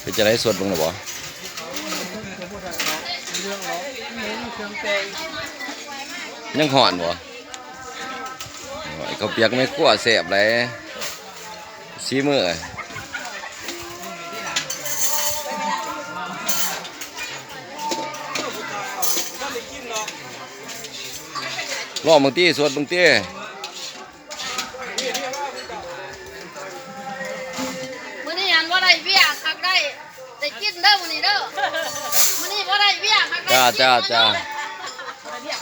เป็นจะได้สวดบ้างหรือเปล่ายังห่อนบ่เขาเปียกไม่กลัวแสบเลยซีมือรอบางทีสวดบางทีมื้อนี้อันว่าได้เบี้ยคักได้กินเด้อมื้อนี้เด้อมื้อนี้บ่ได้เบี้ยคักได้จ้า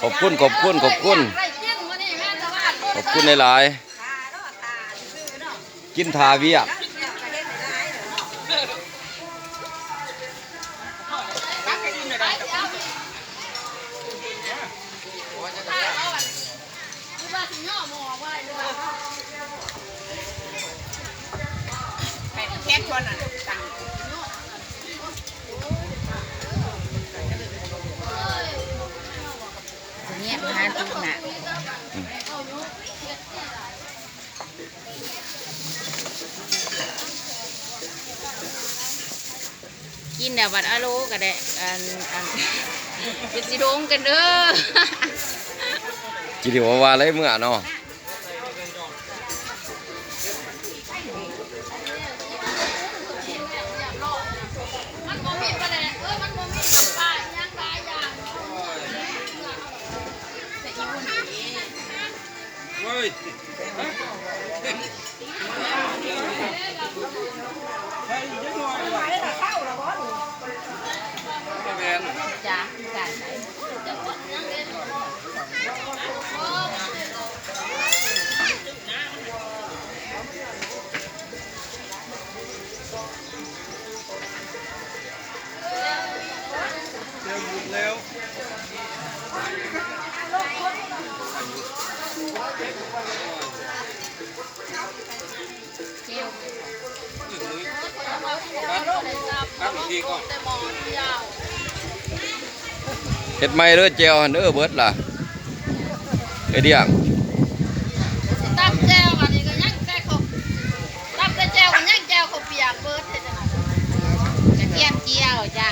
ขอบคุณหลายๆกินทาเวียกเนี่ยหาตุ๊กน่ะกินเดี๋ยวบัดอาโลก็ได้เป็นสิโดงกันเด้อกินว่าเลยเมื่อเนาะมันบ่มีปลาแดกมันบ่มีปลาย่างหลายอย่างแต่อีหุ่นนี่เฮ้ยจ้าการไหนแล้วเฮ็ดไม่เด้อเจียวเด้อเบิดล่ะไอเดียงตับแจวอันนี้ก็ยังแต่เขาตับแต่แจวก็ยังแจวเขาเปียกเบิดเฮ็ดจังได๋กระเทียมเจียวจ้า